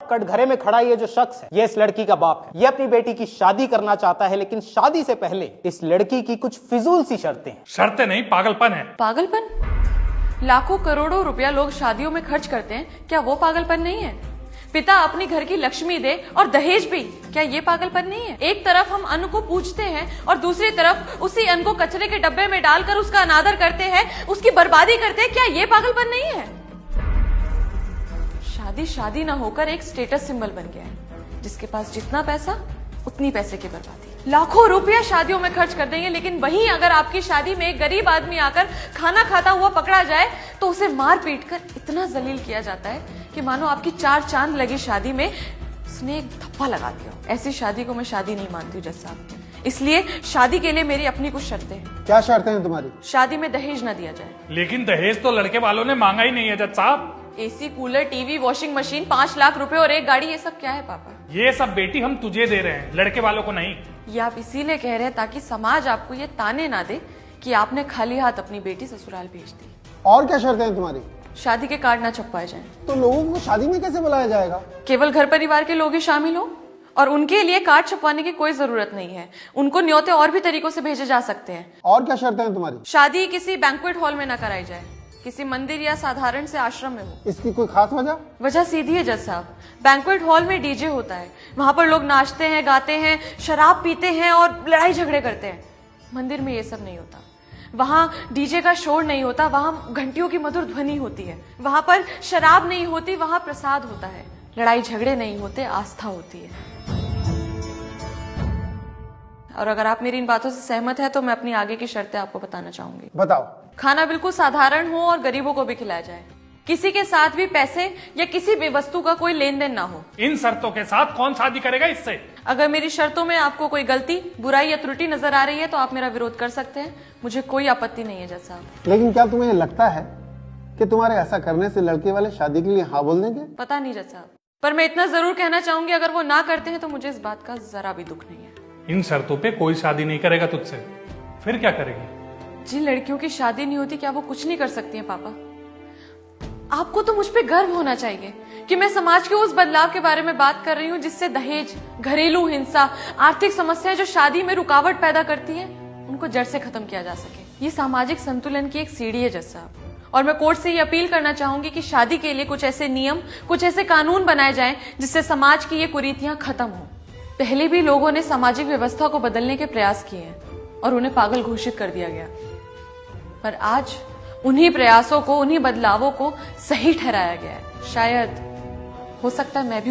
कटघरे में खड़ा ये जो शख्स है, ये इस लड़की का बाप है। ये अपनी बेटी की शादी करना चाहता है, लेकिन शादी से पहले इस लड़की की कुछ फिजूल सी शर्तें हैं। शर्तें नहीं, पागलपन है। पागलपन? लाखों करोड़ों रुपया लोग शादियों में खर्च करते हैं, क्या वो पागलपन नहीं है? पिता अपनी घर की लक्ष्मी दे और दहेज भी, क्या ये पागलपन नहीं है? एक तरफ हम अन्न को पूजते हैं और दूसरी तरफ उसी अन्न को कचरे के डब्बे में डालकर उसका अनादर करते हैं, उसकी बर्बादी करते हैं, क्या ये पागलपन नहीं है? शादी शादी ना होकर एक स्टेटस सिंबल बन गया है। जिसके पास जितना पैसा उतनी पैसे की बर्बादी। लाखों रुपया शादियों में खर्च कर देंगे, लेकिन वहीं अगर आपकी शादी में एक गरीब आदमी आकर खाना खाता हुआ पकड़ा जाए तो उसे मार पीट कर इतना जलील किया जाता है कि मानो आपकी 4 चांद लगी शादी में उसने एक धप्पा लगा दिया। ऐसी शादी को मैं शादी नहीं मानती हूँ जज साहब। इसलिए शादी के लिए मेरी अपनी कुछ शर्तें हैं। क्या शर्तें हैं तुम्हारी? शादी में दहेज न दिया जाए। लेकिन दहेज तो लड़के वालों ने मांगा ही नहीं है जज साहब। AC, cooler, TV, washing machine, 5 lakh रुपए और एक गाड़ी, ये सब क्या है पापा? ये सब बेटी हम तुझे दे रहे हैं, लड़के वालों को नहीं। ये आप इसीलिए कह रहे हैं ताकि समाज आपको ये ताने ना दे कि आपने खाली हाथ अपनी बेटी ससुराल भेज दी। और क्या शर्तें हैं तुम्हारी? शादी के कार्ड ना छपवाए जाएं। तो लोगों को शादी में कैसे बुलाया जाएगा? केवल घर परिवार के लोग ही शामिल हो और उनके लिए कार्ड छपवाने की कोई जरूरत नहीं है। उनको न्योते और भी तरीकों से भेजे जा सकते हैं। और क्या शर्तें हैं तुम्हारी? शादी किसी बैंक्वेट हॉल में ना कराई जाए, किसी मंदिर या साधारण से आश्रम में हो। इसकी कोई खास वजह? वजह सीधी है जज साहब। बैंक्वेट हॉल में डीजे होता है, वहां पर लोग नाचते हैं, गाते हैं, शराब पीते हैं और लड़ाई झगड़े करते हैं। मंदिर में ये सब नहीं होता। वहां डीजे का शोर नहीं होता, वहां घंटियों की मधुर ध्वनि होती है। वहां पर शराब नहीं होती, वहां प्रसाद होता है। लड़ाई झगड़े नहीं होते, आस्था होती है। और अगर आप मेरी इन बातों से सहमत हैं तो मैं अपनी आगे की शर्तें आपको बताना चाहूंगी। बताओ। खाना बिल्कुल साधारण हो और गरीबों को भी खिलाया जाए। किसी के साथ भी पैसे या किसी भी वस्तु का कोई लेन देन ना हो। इन शर्तों के साथ कौन शादी करेगा इससे? अगर मेरी शर्तों में आपको कोई गलती, बुराई या त्रुटि नजर आ रही है तो आप मेरा विरोध कर सकते हैं। मुझे कोई आपत्ति नहीं है जज साहब। लेकिन क्या तुम्हें लगता है कि तुम्हारे ऐसा करने से लड़के वाले शादी के लिए हाँ बोल देंगे? पता नहीं जज साहब, पर मैं इतना जरूर कहना चाहूंगी, अगर वो ना करते हैं तो मुझे इस बात का जरा भी दुख नहीं है। इन शर्तों पे कोई शादी नहीं करेगा तुझसे, फिर क्या करेगी? जिन लड़कियों की शादी नहीं होती, क्या वो कुछ नहीं कर सकती हैं पापा? आपको तो मुझ पे गर्व होना चाहिए कि मैं समाज के उस बदलाव के बारे में बात कर रही हूँ जिससे दहेज, घरेलू हिंसा, आर्थिक समस्याएं जो शादी में रुकावट पैदा करती हैं, उनको जड़ से खत्म किया जा सके। ये सामाजिक संतुलन की एक सीढ़ी है जज साहब। और मैं कोर्ट से ये अपील करना चाहूंगी कि शादी के लिए कुछ ऐसे नियम, कुछ ऐसे कानून बनाए जाएं जिससे समाज की ये कुरीतियां खत्म हो। पहले भी लोगों ने सामाजिक व्यवस्था को बदलने के प्रयास किए हैं और उन्हें पागल घोषित कर दिया गया, पर आज उन्हीं प्रयासों को, उन्हीं बदलावों को सही ठहराया गया है। शायद हो सकता है मैं भी